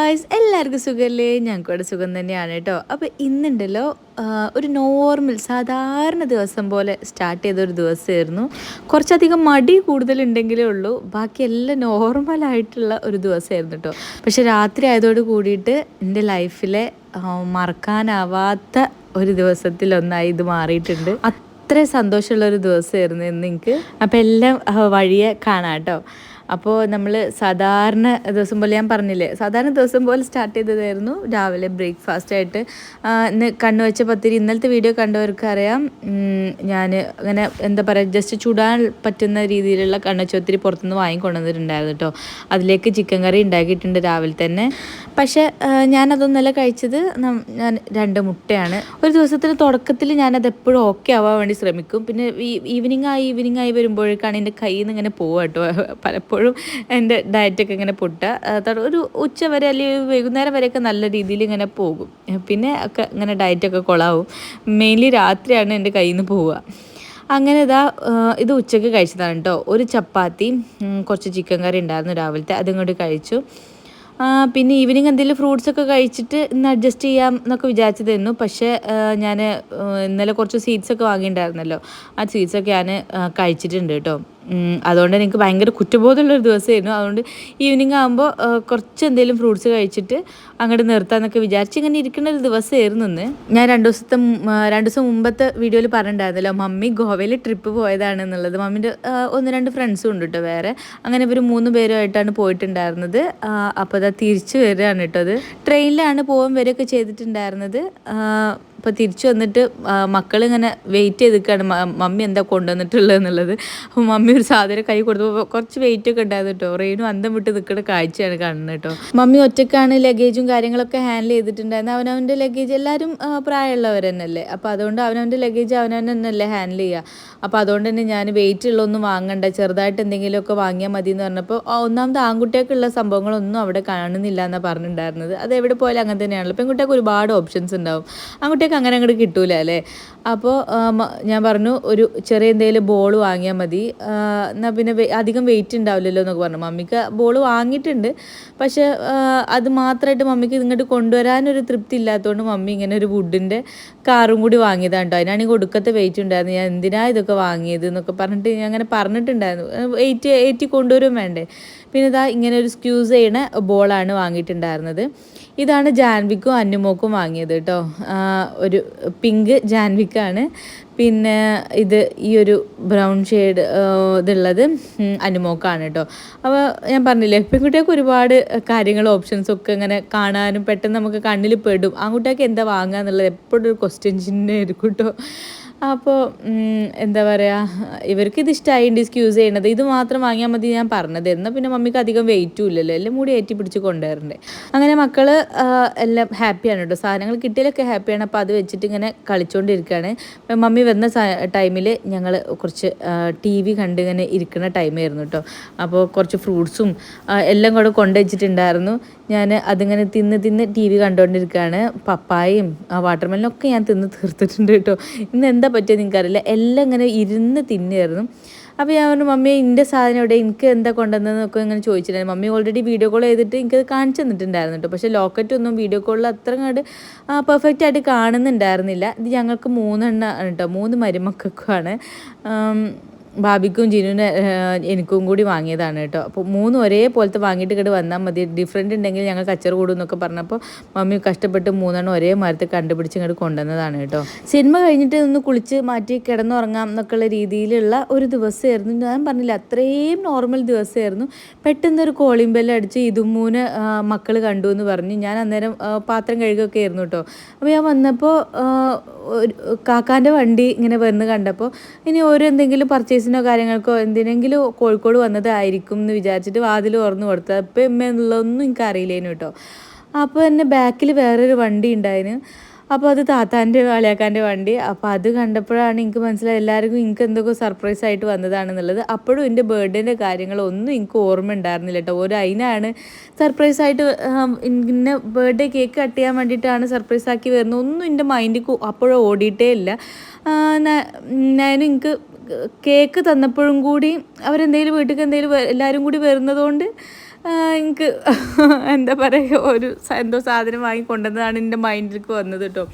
Guys, എല്ലാവർക്കും സുഖമല്ലേ? ഞങ്ങൾക്ക് ഇവിടെ സുഖം തന്നെയാണ് കേട്ടോ. അപ്പോൾ ഇന്നുണ്ടല്ലോ ഒരു നോർമൽ സാധാരണ ദിവസം പോലെ സ്റ്റാർട്ട് ചെയ്തൊരു ദിവസമായിരുന്നു. കുറച്ചധികം മടി കൂടുതലുണ്ടെങ്കിലേ ഉള്ളൂ, ബാക്കിയെല്ലാം നോർമലായിട്ടുള്ള ഒരു ദിവസമായിരുന്നു കേട്ടോ. പക്ഷെ രാത്രി ആയതോട് കൂടിയിട്ട് എൻ്റെ ലൈഫിലെ മറക്കാനാവാത്ത ഒരു ദിവസത്തിലൊന്നായി ഇത് മാറിയിട്ടുണ്ട്. അത്ര സന്തോഷമുള്ള ഒരു ദിവസമായിരുന്നു ഇന്ന് എനിക്ക്. അപ്പോൾ എല്ലാം വഴിയെ കാണാം കേട്ടോ. അപ്പോൾ നമ്മൾ സാധാരണ ദിവസം പോലെ ഞാൻ പറഞ്ഞില്ലേ, സാധാരണ ദിവസം പോലെ സ്റ്റാർട്ട് ചെയ്തതായിരുന്നു. രാവിലെ ബ്രേക്ക്ഫാസ്റ്റായിട്ട് ഇന്ന് കണ്ണുവെച്ച പത്തിരി, ഇന്നലത്തെ വീഡിയോ കണ്ടവർക്ക് അറിയാം. ഞാൻ അങ്ങനെ എന്താ പറയുക, ജസ്റ്റ് ചുടാൻ പറ്റുന്ന രീതിയിലുള്ള കണ്ണുവെച്ചൊത്തിരി പുറത്തുനിന്ന് വാങ്ങിക്കൊണ്ടുവന്നിട്ടുണ്ടായിരുന്നു കേട്ടോ. അതിലേക്ക് ചിക്കൻ കറി ഉണ്ടാക്കിയിട്ടുണ്ട് രാവിലെ തന്നെ. പക്ഷേ ഞാനതൊന്നല്ല കഴിച്ചത്. ഞാൻ 2 മുട്ടയാണ്. ഒരു ദിവസത്തിന് തുടക്കത്തിൽ ഞാനത് എപ്പോഴും ഓക്കെ ആവാൻ വേണ്ടി ശ്രമിക്കും. പിന്നെ ഈവനിങ് ആയി വരുമ്പോഴേക്കാണ് എൻ്റെ കയ്യിൽ നിന്ന് ഇങ്ങനെ പോവുക കേട്ടോ. പലപ്പോഴും എൻ്റെ ഡയറ്റൊക്കെ ഇങ്ങനെ പൊട്ടുക. ഒരു ഉച്ച വരെ അല്ലെങ്കിൽ വൈകുന്നേരം വരെയൊക്കെ നല്ല രീതിയിൽ ഇങ്ങനെ പോകും. പിന്നെ ഒക്കെ ഇങ്ങനെ ഡയറ്റൊക്കെ കൊളാവും. മെയിൻലി രാത്രിയാണ് എൻ്റെ കയ്യിൽ നിന്ന് പോവുക. അങ്ങനെ ഇത് ഉച്ചയ്ക്ക് കഴിച്ചതാണ് കേട്ടോ. ഒരു ചപ്പാത്തി, കുറച്ച് ചിക്കൻ കറി ഉണ്ടായിരുന്നു രാവിലത്തെ, അതിങ്ങോട്ട് കഴിച്ചു. പിന്നെ ഈവനിങ് എന്തെങ്കിലും ഫ്രൂട്ട്സൊക്കെ കഴിച്ചിട്ട് ഇന്ന് അഡ്ജസ്റ്റ് ചെയ്യാം എന്നൊക്കെ വിചാരിച്ചതായിരുന്നു. പക്ഷേ ഞാൻ ഇന്നലെ കുറച്ച് സ്വീറ്റ്സൊക്കെ വാങ്ങിയിട്ടുണ്ടായിരുന്നല്ലോ, ആ സ്വീറ്റ്സൊക്കെ ഞാൻ കഴിച്ചിട്ടുണ്ട് കേട്ടോ. അതുകൊണ്ട് എനിക്ക് ഭയങ്കര കുറ്റബോധമുള്ളൊരു ദിവസമായിരുന്നു. അതുകൊണ്ട് ഈവനിങ് ആകുമ്പോൾ കുറച്ച് എന്തെങ്കിലും ഫ്രൂട്ട്സ് കഴിച്ചിട്ട് അങ്ങോട്ട് നിർത്താമെന്നൊക്കെ വിചാരിച്ച് ഇങ്ങനെ ഇരിക്കുന്ന ഒരു ദിവസമായിരുന്നു ഇന്ന്. ഞാൻ 2 ദിവസം മുമ്പത്തെ വീഡിയോയിൽ പറഞ്ഞിട്ടുണ്ടായിരുന്നല്ലോ, മമ്മി ഗോവയിൽ ട്രിപ്പ് പോയതാണെന്നുള്ളത്. മമ്മിൻ്റെ 1-2 ഫ്രണ്ട്സും ഉണ്ട് കേട്ടോ വേറെ. അങ്ങനെ ഇവർ 3 പേരുമായിട്ടാണ് പോയിട്ടുണ്ടായിരുന്നത്. അപ്പോൾ തിരിച്ചു വരികയാണ് കേട്ടോ. അത് ട്രെയിനിലാണ് പോകാൻ വരികയൊക്കെ ചെയ്തിട്ടുണ്ടായിരുന്നത്. അപ്പോൾ തിരിച്ചു വന്നിട്ട് മക്കളിങ്ങനെ വെയിറ്റ് ചെയ്ത് നിൽക്കുകയാണ്, മമ്മി എന്താ കൊണ്ടുവന്നിട്ടുള്ളത് എന്നുള്ളത്. അപ്പോൾ മമ്മി ഒരു സാധനം കൈ കൊടുത്തപ്പോൾ കുറച്ച് വെയിറ്റ് ഒക്കെ ഉണ്ടായിരുന്നു കേട്ടോ. റെയിനും അന്തം വിട്ട് നിൽക്കുന്ന കാഴ്ചയാണ് കാണുന്നത് കേട്ടോ. മമ്മി ഒറ്റയ്ക്കാണ് ലഗേജും കാര്യങ്ങളൊക്കെ ഹാൻഡിൽ ചെയ്തിട്ടുണ്ടായിരുന്നു. അവനവൻ്റെ ലഗേജ്, എല്ലാവരും പ്രായമുള്ളവർ തന്നെയല്ലേ, അപ്പോൾ അതുകൊണ്ട് അവനവൻ്റെ ലഗേജ് അവനവൻ തന്നെയല്ലേ ഹാൻഡിൽ ചെയ്യുക. അപ്പോൾ അതുകൊണ്ട് തന്നെ ഞാൻ വെയിറ്റ് ഉള്ളതൊന്നും വാങ്ങണ്ട, ചെറുതായിട്ട് എന്തെങ്കിലുമൊക്കെ വാങ്ങിയാൽ മതി എന്ന് പറഞ്ഞപ്പോൾ, ഒന്നാമത് ആൺകുട്ടികൾക്കുള്ള സംഭവങ്ങളൊന്നും അവിടെ കാണുന്നില്ല എന്നാണ് പറഞ്ഞിട്ടുണ്ടായിരുന്നത്. അത് എവിടെ പോയാലും അങ്ങനെ തന്നെയാണല്ലോ. പെൺകുട്ടികൾക്ക് ഒരുപാട് ഓപ്ഷൻസ് ഉണ്ടാവും, ആൺകുട്ടികൾക്ക് അങ്ങനെ അങ്ങോട്ട് കിട്ടൂല അല്ലേ. അപ്പോൾ ഞാൻ പറഞ്ഞു ഒരു ചെറിയ എന്തെങ്കിലും ബോൾ വാങ്ങിയാൽ മതി, എന്നാൽ പിന്നെ അധികം വെയിറ്റ് ഉണ്ടാവില്ലല്ലോ എന്നൊക്കെ പറഞ്ഞു. മമ്മിക്ക് ബോൾ വാങ്ങിയിട്ടുണ്ട്, പക്ഷേ അത് മാത്രമായിട്ട് മമ്മിക്ക് ഇങ്ങോട്ട് കൊണ്ടുവരാനൊരു തൃപ്തി ഇല്ലാത്തതുകൊണ്ട് മമ്മി ഇങ്ങനെ ഒരു വുഡിൻ്റെ കാറും കൂടി വാങ്ങിയതാണ് കേട്ടോ. അതിനാണെങ്കിൽ ഒടുക്കത്തെ വെയിറ്റ് ഉണ്ടായിരുന്നു. ഞാൻ എന്തിനാ ഇതൊക്കെ വാങ്ങിയത് എന്നൊക്കെ പറഞ്ഞിട്ട് ഞാൻ അങ്ങനെ പറഞ്ഞിട്ടുണ്ടായിരുന്നു. വെയിറ്റ് കൊണ്ടുവരും വേണ്ടേ. പിന്നെ ഇങ്ങനെ ഒരു സ്ക്യൂസ് ചെയ്യണ ബോളാണ് വാങ്ങിയിട്ടുണ്ടായിരുന്നത്. ഇതാണ് ജാൻവിക്കും അന്നുമോക്കും വാങ്ങിയത് കേട്ടോ. ഒരു പിങ്ക് ജാൻവിക്കാണ്, പിന്നെ ഈ ഒരു ബ്രൗൺ ഷെയ്ഡ് ഇതുള്ളത് അന്നുമോക്കാണ് കേട്ടോ. അപ്പോൾ ഞാൻ പറഞ്ഞില്ലേ, പെൺകുട്ടികൾക്ക് ഒരുപാട് കാര്യങ്ങൾ ഓപ്ഷൻസൊക്കെ ഇങ്ങനെ കാണാനും പെട്ടെന്ന് നമുക്ക് കണ്ണിൽ പെടും. ആൺകുട്ടികൾക്ക് എന്താ വാങ്ങുക എന്നുള്ളത് എപ്പോഴും ഒരു ക്വസ്റ്റ്യൻ ചിഹ്നമായിരിക്കും കേട്ടോ. അപ്പോൾ എന്താ പറയുക, ഇവർക്ക് ഇത് ഇഷ്ടമായിട്ടുണ്ട് സ്ക്യൂസ് ചെയ്യണത്. ഇത് മാത്രം വാങ്ങിയാൽ മതി ഞാൻ പറഞ്ഞത്. എന്നാൽ പിന്നെ മമ്മിക്ക് അധികം വെയിറ്റും ഇല്ലല്ലോ, എല്ലാം കൂടി ഏറ്റി പിടിച്ച് കൊണ്ടുവരണ്ടേ. അങ്ങനെ മക്കൾ എല്ലാം ഹാപ്പിയാണ് കേട്ടോ, സാധനങ്ങൾ കിട്ടിയാലൊക്കെ ഹാപ്പിയാണ്. അപ്പോൾ അത് വെച്ചിട്ട് ഇങ്ങനെ കളിച്ചുകൊണ്ടിരിക്കുകയാണ്. മമ്മി വന്ന ടൈമിൽ ഞങ്ങൾ കുറച്ച് TV കണ്ട് ഇങ്ങനെ ഇരിക്കുന്ന ടൈമായിരുന്നു കേട്ടോ. അപ്പോൾ കുറച്ച് ഫ്രൂട്ട്സും എല്ലാം കൂടെ കൊണ്ടുവച്ചിട്ടുണ്ടായിരുന്നു. ഞാൻ അതിങ്ങനെ തിന്ന് TV കണ്ടുകൊണ്ടിരിക്കുകയാണ്. പപ്പായയും വാട്ടർമെലനൊക്കെ ഞാൻ തിന്ന് തീർത്തിട്ടുണ്ട് കേട്ടോ. ഇന്ന് എന്താ പറ്റിയത് നിങ്ങൾക്കറിയില്ല, എല്ലാം ഇങ്ങനെ ഇരുന്ന് തിന്നായിരുന്നു. അപ്പോൾ ഞാൻ പറഞ്ഞു, മമ്മി എൻ്റെ സാധനം ഇവിടെ, എനിക്ക് എന്താ കൊണ്ടുവന്നതെന്നൊക്കെ ഇങ്ങനെ ചോദിച്ചിട്ടുണ്ടായിരുന്നു. മമ്മി ഓൾറെഡി വീഡിയോ കോൾ ചെയ്തിട്ട് എനിക്കത് കാണിച്ചു തന്നിട്ടുണ്ടായിരുന്നു കേട്ടോ. പക്ഷേ ലോക്കറ്റൊന്നും വീഡിയോ കോളിൽ അത്ര കണ്ട് പെർഫെക്റ്റ് ആയിട്ട് കാണുന്നുണ്ടായിരുന്നില്ല. ഇത് ഞങ്ങൾക്ക് 3 എണ്ണം കേട്ടോ, 3 മരുമക്കൾക്കുമാണ്. ഭാബിക്കും ജിനുവിന് എനിക്കും കൂടി വാങ്ങിയതാണ് കേട്ടോ. അപ്പോൾ 3 ഒരേപോലത്തെ വാങ്ങിയിട്ട് ഇങ്ങോട്ട് വന്നാൽ മതി, ഡിഫറെൻ്റ് ഉണ്ടെങ്കിൽ ഞങ്ങൾ കച്ചറ കൂടും എന്നൊക്കെ പറഞ്ഞപ്പോൾ മമ്മി കഷ്ടപ്പെട്ട് 3 എണ്ണം ഒരേ മരത്തിൽ കണ്ടുപിടിച്ച് ഇങ്ങോട്ട് കൊണ്ടുവന്നതാണ് കേട്ടോ. സിനിമ കഴിഞ്ഞിട്ട് ഒന്ന് കുളിച്ച് മാറ്റി കിടന്നുറങ്ങാം എന്നൊക്കെയുള്ള രീതിയിലുള്ള ഒരു ദിവസമായിരുന്നു. ഞാൻ പറഞ്ഞില്ല, അത്രയും നോർമൽ ദിവസമായിരുന്നു. പെട്ടെന്നൊരു കോളിംഗ് ബെല്ല് അടിച്ച് ഇതുമൂന്ന് മക്കൾ കണ്ടു എന്ന് പറഞ്ഞ് ഞാൻ അന്നേരം പാത്രം കഴുകുകയൊക്കെ ആയിരുന്നു കേട്ടോ. അപ്പോൾ ഞാൻ വന്നപ്പോൾ കാക്കാൻ്റെ വണ്ടി ഇങ്ങനെ വന്ന് കണ്ടപ്പോൾ ഇനി എന്തെങ്കിലും പർച്ചേസിനോ കാര്യങ്ങൾക്കോ എന്തിനെങ്കിലും കോഴിക്കോട് വന്നതായിരിക്കും എന്ന് വിചാരിച്ചിട്ട് വാതിൽ തുറന്നു കൊടുത്തത്. അപ്പം എന്നുള്ളതൊന്നും എനിക്ക് അറിയില്ലേനു കേട്ടോ. അപ്പോൾ എന്നെ ബാക്കിൽ വേറൊരു വണ്ടി ഉണ്ടായിരുന്നു. അപ്പോൾ അത് താത്താൻ്റെ അളിയാക്കാൻ്റെ വണ്ടി. അപ്പോൾ അത് കണ്ടപ്പോഴാണ് എനിക്ക് മനസ്സിലായി എല്ലാവർക്കും എനിക്ക് എന്തൊക്കെ സർപ്രൈസ് ആയിട്ട് വന്നതാണെന്നുള്ളത്. അപ്പോഴും എൻ്റെ ബർത്ത്ഡേൻ്റെ കാര്യങ്ങളൊന്നും എനിക്ക് ഓർമ്മ ഉണ്ടായിരുന്നില്ല കേട്ടോ. അതിനാണ് സർപ്രൈസായിട്ട് ഇങ്ങനെ ബർത്ത്ഡേ കേക്ക് കട്ട് ചെയ്യാൻ വേണ്ടിയിട്ടാണ് സർപ്രൈസ് ആക്കി വരുന്നത്. ഒന്നും എൻ്റെ മൈൻഡിൽ അപ്പോഴും ഓടിയിട്ടേ ഇല്ല. എനിക്ക് കേക്ക് തന്നപ്പോഴും കൂടി അവരെന്തെങ്കിലും വീട്ടിലേക്ക് എന്തെങ്കിലും എല്ലാവരും കൂടി വരുന്നതുകൊണ്ട് എനിക്ക് എന്താ പറയുക എന്തോ സാധനം വാങ്ങി കൊണ്ടുവന്നതാണ് എൻ്റെ മൈൻഡിലേക്ക് വന്നത് കേട്ടോ.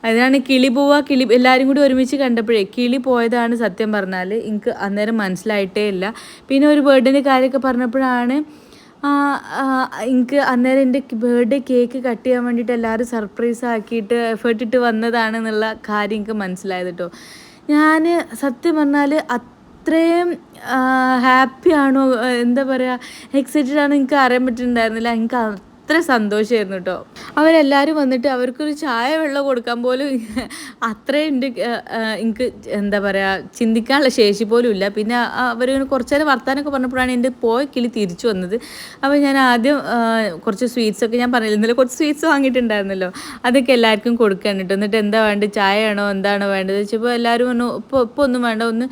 അതിനാണ് കിളി പോവുക, എല്ലാവരും കൂടി ഒരുമിച്ച് കണ്ടപ്പോഴേ കിളി പോയതാണ് സത്യം പറഞ്ഞാൽ. എനിക്ക് അന്നേരം മനസ്സിലായിട്ടേ ഇല്ല. പിന്നെ ഒരു ബർത്ത്ഡേൻ്റെ കാര്യമൊക്കെ പറഞ്ഞപ്പോഴാണ് എനിക്ക് അന്നേരം എൻ്റെ ബർത്ത്ഡേ കേക്ക് കട്ട് ചെയ്യാൻ വേണ്ടിയിട്ട് എല്ലാവരും സർപ്രൈസ് ആക്കിയിട്ട് എഫേർട്ട് ഇട്ട് വന്നതാണെന്നുള്ള കാര്യം എനിക്ക് മനസ്സിലായത് കേട്ടോ. ഞാൻ സത്യം പറഞ്ഞാൽ അത്രയും ഹാപ്പിയാണോ, എന്താ പറയുക, എക്സൈറ്റഡ് ആണോ എനിക്ക് അറിയാൻ പറ്റുന്നുണ്ടായിരുന്നില്ല. എനിക്ക് അത്ര സന്തോഷമായിരുന്നു കേട്ടോ. അവരെല്ലാവരും വന്നിട്ട് അവർക്കൊരു ചായ വെള്ളം കൊടുക്കാൻ പോലും അത്രയും എനിക്ക് എന്താ പറയുക ചിന്തിക്കാനുള്ള ശേഷി പോലും ഇല്ല. പിന്നെ അവർ കുറച്ച് നേരം വർത്താനൊക്കെ പറഞ്ഞപ്പോഴാണ് എൻ്റെ പോയ കിളി തിരിച്ചു വന്നത്. അപ്പോൾ ഞാൻ ആദ്യം കുറച്ച് സ്വീറ്റ്സൊക്കെ ഞാൻ പറഞ്ഞില്ല, ഇന്നലെ കുറച്ച് സ്വീറ്റ്സ് വാങ്ങിയിട്ടുണ്ടായിരുന്നല്ലോ, അതൊക്കെ എല്ലാവർക്കും കൊടുക്കാൻ കേട്ടോ. എന്നിട്ട് എന്താ വേണ്ടത്, ചായയാണോ എന്താണോ വേണ്ടത് വെച്ചപ്പോൾ എല്ലാവരും പറഞ്ഞു ഇപ്പോൾ ഒന്നും വേണ്ട, ഒന്ന്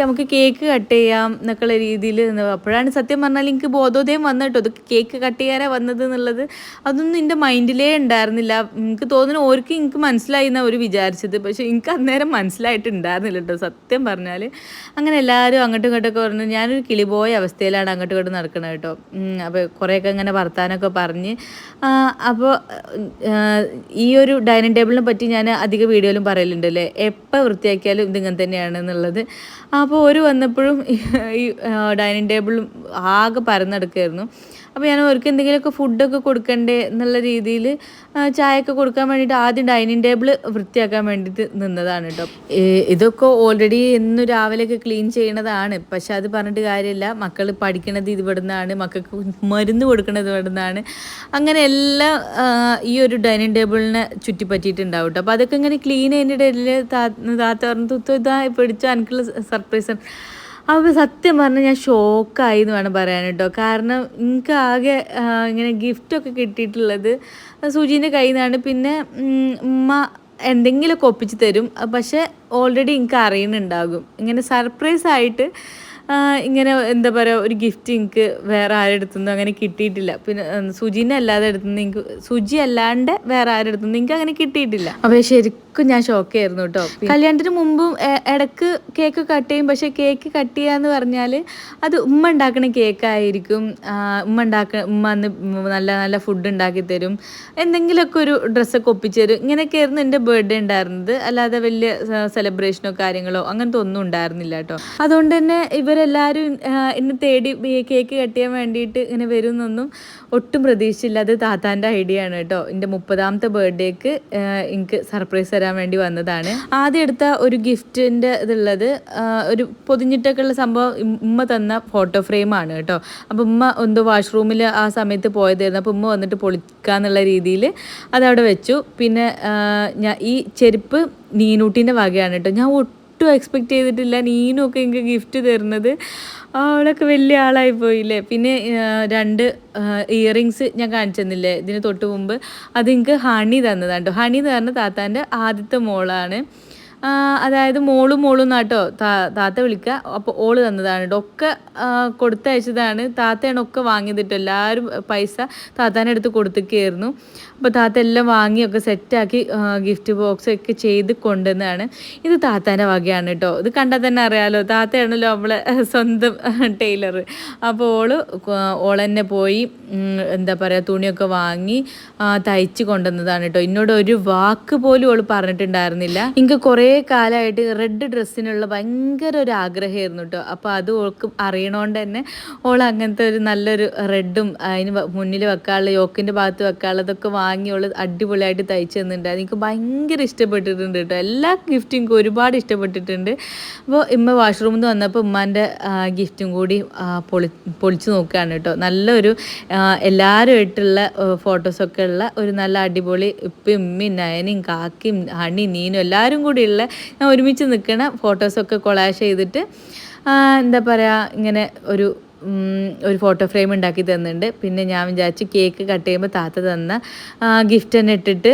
നമുക്ക് കേക്ക് കട്ട് ചെയ്യാം എന്നൊക്കെയുള്ള രീതിയിൽ. അപ്പോഴാണ് സത്യം പറഞ്ഞാൽ എനിക്ക് ബോധോദയം വന്നു കേട്ടോ, ഇത് കേക്ക് കട്ട് ചെയ്യാനാണ് വന്നത് എന്നുള്ളത്. അതൊന്നും എൻ്റെ മൈൻഡിലേ ഉണ്ടായിരുന്നില്ല. എനിക്ക് തോന്നുന്നു ഓർക്ക് എനിക്ക് മനസ്സിലായി എന്നാണ് അവർ വിചാരിച്ചത്, പക്ഷേ എനിക്ക് അന്നേരം മനസ്സിലായിട്ടുണ്ടായിരുന്നില്ല കേട്ടോ സത്യം പറഞ്ഞാൽ. അങ്ങനെ എല്ലാവരും അങ്ങോട്ടും ഇങ്ങോട്ടൊക്കെ പറഞ്ഞു. ഞാനൊരു കിളിപോയ അവസ്ഥയിലാണ് അങ്ങോട്ടും ഇങ്ങോട്ടും നടക്കുന്നത് കേട്ടോ. അപ്പോൾ കുറേയൊക്കെ ഇങ്ങനെ വർത്താനമൊക്കെ പറഞ്ഞ്, അപ്പോൾ ഈ ഒരു ഡൈനിങ് ടേബിളിനെ പറ്റി ഞാൻ അധിക വീഡിയോയിലും പറയലുണ്ടല്ലേ, എപ്പോൾ വൃത്തിയാക്കിയാലും ഇതിങ്ങനെ തന്നെയാണ് എന്നുള്ളത്. അപ്പോൾ ഒരു വന്നപ്പോഴും ഈ ഡൈനിങ് ടേബിളും ആകെ പരന്നെടുക്കുമായിരുന്നു. അപ്പോൾ ഞാൻ അവർക്ക് എന്തെങ്കിലുമൊക്കെ ഫുഡൊക്കെ കൊടുക്കണ്ടേ എന്നുള്ള രീതിയിൽ ചായയൊക്കെ കൊടുക്കാൻ വേണ്ടിയിട്ട് ആദ്യം ഡൈനിങ് ടേബിൾ വൃത്തിയാക്കാൻ വേണ്ടിയിട്ട് നിന്നതാണ് കേട്ടോ. ഇതൊക്കെ ഓൾറെഡി എന്നും രാവിലെയൊക്കെ ക്ലീൻ ചെയ്യണതാണ്, പക്ഷെ അത് പറഞ്ഞിട്ട് കാര്യമില്ല. മക്കൾ പഠിക്കണത് ഇവിടുന്നാണ്, മക്കൾക്ക് മരുന്ന് കൊടുക്കണത് ഇവിടുന്നാണ്. അങ്ങനെ എല്ലാം ഈ ഒരു ഡൈനിങ് ടേബിളിനെ ചുറ്റിപ്പറ്റിയിട്ടുണ്ടാവും കേട്ടോ. അപ്പോൾ അതൊക്കെ ഇങ്ങനെ ക്ലീൻ ചെയ്യുന്നതിൻ്റെ ഇടയിൽ താത്ത പറഞ്ഞു ഇതായി പിടിച്ചോ എനിക്കുള്ള സർപ്രൈസ്. അപ്പോൾ സത്യം പറഞ്ഞാൽ ഞാൻ ഷോക്കായി എന്ന് വേണം പറയാൻ കേട്ടോ. കാരണം എനിക്ക് ആകെ ഇങ്ങനെ ഗിഫ്റ്റൊക്കെ കിട്ടിയിട്ടുള്ളത് സുജീൻ്റെ കയ്യിൽ നിന്നാണ്. പിന്നെ ഉമ്മ എന്തെങ്കിലുമൊക്കെ ഒപ്പിച്ച് തരും, പക്ഷേ ഓൾറെഡി എനിക്ക് അറിയുന്നുണ്ടാകും. ഇങ്ങനെ സർപ്രൈസായിട്ട് ഇങ്ങനെ എന്താ പറയുക ഒരു ഗിഫ്റ്റ് എനിക്ക് വേറെ ആരുടെ അടുത്തുനിന്നും അങ്ങനെ കിട്ടിയിട്ടില്ല. പിന്നെ സുജീനെ അല്ലാതെ അടുത്തുനിന്ന് എനിക്ക്, സുജി അല്ലാണ്ട് വേറെ ആരുടെ അടുത്തുനിന്ന് എനിക്ക് അങ്ങനെ കിട്ടിയിട്ടില്ല. അപ്പോൾ ശരിക്കും ഞാൻ ഷോക്കായിരുന്നു കേട്ടോ. കല്യാണത്തിന് മുമ്പും ഇടയ്ക്ക് കേക്ക് കട്ട് ചെയ്യും, പക്ഷേ കേക്ക് കട്ട് ചെയ്യാന്ന് പറഞ്ഞാൽ അത് ഉമ്മ ഉണ്ടാക്കുന്ന കേക്കായിരിക്കും. ഉമ്മ അന്ന് നല്ല നല്ല ഫുഡ് ഉണ്ടാക്കി തരും, എന്തെങ്കിലുമൊക്കെ ഒരു ഡ്രസ്സൊക്കെ ഒപ്പിച്ച് തരും. ഇങ്ങനെയൊക്കെയായിരുന്നു എൻ്റെ ബർത്ത്ഡേ ഉണ്ടായിരുന്നത്. അല്ലാതെ വലിയ സെലിബ്രേഷനോ കാര്യങ്ങളോ അങ്ങനത്തെ ഒന്നും ഉണ്ടായിരുന്നില്ല കേട്ടോ. അതുകൊണ്ട് തന്നെ ഇവരെല്ലാവരും എന്നെ തേടി കേക്ക് കട്ട് ചെയ്യാൻ വേണ്ടിയിട്ട് ഇങ്ങനെ വരുമെന്നൊന്നും ഒട്ടും പ്രതീക്ഷിച്ചില്ല. അത് താത്താൻ്റെ ഐഡിയ ആണ് കേട്ടോ. എൻ്റെ 30ാമത്തെ ബർത്ത്ഡേക്ക് എനിക്ക് സർപ്രൈസ് തരാൻ വേണ്ടി വന്നതാണ്. ആദ്യം എടുത്ത ഒരു ഗിഫ്റ്റിൻ്റെ ഇതുള്ളത് ഒരു പൊതിഞ്ഞിട്ടൊക്കെ ഉള്ള സംഭവം ഉമ്മ തന്ന ഫോട്ടോ ഫ്രെയിമാണ് കേട്ടോ. അപ്പോൾ ഉമ്മ എന്തോ വാഷ്റൂമിൽ ആ സമയത്ത് പോയതായിരുന്നു. അപ്പോൾ ഉമ്മ വന്നിട്ട് പൊളിക്കാന്നുള്ള രീതിയിൽ അതവിടെ വെച്ചു. പിന്നെ ഞാൻ ഈ ചെരുപ്പ് നീനൂട്ടിൻ്റെ വകയാണ് കേട്ടോ. ഞാൻ ഒട്ടും എക്സ്പെക്റ്റ് ചെയ്തിട്ടില്ല നീനൊക്കെ എനിക്ക് ഗിഫ്റ്റ് തരുന്നത്. അവളൊക്കെ വലിയ ആളായി പോയില്ലേ. പിന്നെ 2 ഇയറിങ്സ് ഞാൻ കാണിച്ചു തന്നില്ലേ ഇതിന് തൊട്ട് മുമ്പ്, അത് എനിക്ക് ഹണി തന്നതാണ് കേട്ടോ. ഹണി എന്ന് പറഞ്ഞാൽ താത്താൻ്റെ ആദ്യത്തെ മോളാണ്. അതായത് മോളും എന്നാട്ടോ താത്ത വിളിക്കുക. അപ്പോൾ ഓള് തന്നതാണ് കേട്ടോ. ഒക്കെ കൊടുത്തയച്ചതാണ്. താത്തയാണ് ഒക്കെ വാങ്ങിയത് കേട്ടോ. എല്ലാവരും പൈസ താത്താൻ്റെ അടുത്ത് കൊടുത്തിരിക്കുകയായിരുന്നു. അപ്പോൾ താത്ത എല്ലാം വാങ്ങിയൊക്കെ സെറ്റാക്കി ഗിഫ്റ്റ് ബോക്സ് ഒക്കെ ചെയ്ത് കൊണ്ടുവന്നതാണ്. ഇത് താത്താൻ്റെ വകയാണ് കേട്ടോ. ഇത് കണ്ടാൽ തന്നെ അറിയാമല്ലോ, താത്തയാണല്ലോ അവളെ സ്വന്തം ടൈലർ. അപ്പോൾ ഓളെന്നെ പോയി എന്താ പറയുക തുണിയൊക്കെ വാങ്ങി തയ്ച്ച് കൊണ്ടുവന്നതാണ് കേട്ടോ. എന്നോട് ഒരു വാക്ക് പോലും ഓൾ പറഞ്ഞിട്ടുണ്ടായിരുന്നില്ല. എനിക്ക് കുറേ കാലമായിട്ട് റെഡ് ഡ്രസ്സിനുള്ള ഭയങ്കര ഒരു ആഗ്രഹമായിരുന്നു കേട്ടോ. അപ്പോൾ അത് ഓൾക്ക് അറിയണോണ്ട് തന്നെ ഓൾ അങ്ങനത്തെ ഒരു നല്ലൊരു റെഡും അതിന് മുന്നിൽ വെക്കാനുള്ള യോക്കിൻ്റെ ഭാഗത്ത് വെക്കാനുള്ളതൊക്കെ വാങ്ങി ഓൾ അടിപൊളിയായിട്ട് തയ്ച്ചു തന്നിട്ടുണ്ടായിരുന്നു. എനിക്ക് ഭയങ്കര ഇഷ്ടപ്പെട്ടിട്ടുണ്ട് കേട്ടോ. എല്ലാ ഗിഫ്റ്റും എനിക്ക് ഒരുപാട് ഇഷ്ടപ്പെട്ടിട്ടുണ്ട്. അപ്പോൾ ഇമ്മ വാഷ്റൂമിൽ നിന്ന് വന്നപ്പോൾ ഉമ്മാൻ്റെ ഗിഫ്റ്റും കൂടി പൊളിച്ച് നോക്കുകയാണ് കേട്ടോ. നല്ലൊരു എല്ലാവരുമായിട്ടുള്ള ഫോട്ടോസൊക്കെ ഉള്ള ഒരു നല്ല അടിപൊളി ഇപ്പം ഉമ്മയും നയനയും കാക്കിയും ഹണി നീനും എല്ലാവരും കൂടിയുള്ള ഞാൻ ഒരുമിച്ച് നിൽക്കണ ഫോട്ടോസൊക്കെ കൊളാഷ് ചെയ്തിട്ട് എന്താ പറയുക ഇങ്ങനെ ഒരു ഫോട്ടോ ഫ്രെയിം ഉണ്ടാക്കി തന്നിട്ടുണ്ട്. പിന്നെ ഞാൻ വിചാരിച്ചു കേക്ക് കട്ട് ചെയ്യുമ്പോൾ താത്ത തന്ന ഗിഫ്റ്റ് തന്നെ ഇട്ടിട്ട്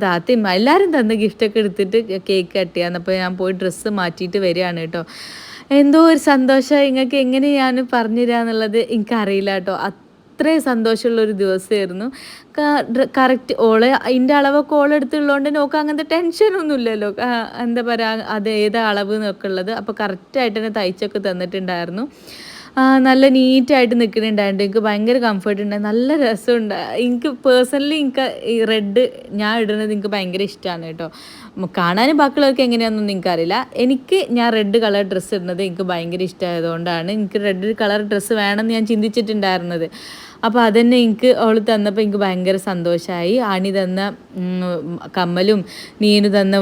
താത്തയും എല്ലാവരും തന്ന ഗിഫ്റ്റൊക്കെ എടുത്തിട്ട് കേക്ക് കട്ട് ചെയ്യാന്ന്. അപ്പോൾ ഞാൻ പോയി ഡ്രസ്സ് മാറ്റിയിട്ട് വരികയാണ് കേട്ടോ. എന്തോ ഒരു സന്തോഷം നിങ്ങൾക്ക് എങ്ങനെ ഞാൻ പറഞ്ഞു തരാമെന്നുള്ളത് എനിക്കറിയില്ല കേട്ടോ. അത്രയും സന്തോഷമുള്ളൊരു ദിവസമായിരുന്നു. കറക്റ്റ് അതിൻ്റെ അളവൊക്കെ എടുത്തുള്ളതുകൊണ്ട് നോക്കുക അങ്ങനത്തെ ടെൻഷനൊന്നും ഇല്ലല്ലോ. എന്താ പറയുക അത് ഏതാ അളവ് എന്നൊക്കെ ഉള്ളത്. അപ്പോൾ കറക്റ്റായിട്ട് തന്നെ തയ്ച്ചൊക്കെ തന്നിട്ടുണ്ടായിരുന്നു. നല്ല നീറ്റായിട്ട് നിൽക്കുന്നുണ്ടായിരുന്നു. എനിക്ക് ഭയങ്കര കംഫർട്ട് ഉണ്ടായി, നല്ല രസമുണ്ട്. എനിക്ക് പേഴ്സണലി എനിക്ക് ഈ റെഡ് ഞാൻ ഇടുന്നത് എനിക്ക് ഭയങ്കര ഇഷ്ടമാണ് കേട്ടോ. കാണാനും ബാക്കിയുള്ളവർക്ക് എങ്ങനെയാണെന്നൊന്നും എനിക്കറിയില്ല. ഞാൻ റെഡ് കളർ ഡ്രസ്സ് ഇടുന്നത് എനിക്ക് ഭയങ്കര ഇഷ്ടമായതുകൊണ്ടാണ് എനിക്ക് റെഡ് കളർ ഡ്രസ്സ് വേണമെന്ന് ഞാൻ ചിന്തിച്ചിട്ടുണ്ടായിരുന്നത്. അപ്പോൾ അതന്നെ എനിക്ക് അവൾ തന്നപ്പോൾ എനിക്ക് ഭയങ്കര സന്തോഷമായി. ആണി തന്ന കമ്മലും നീനു തന്ന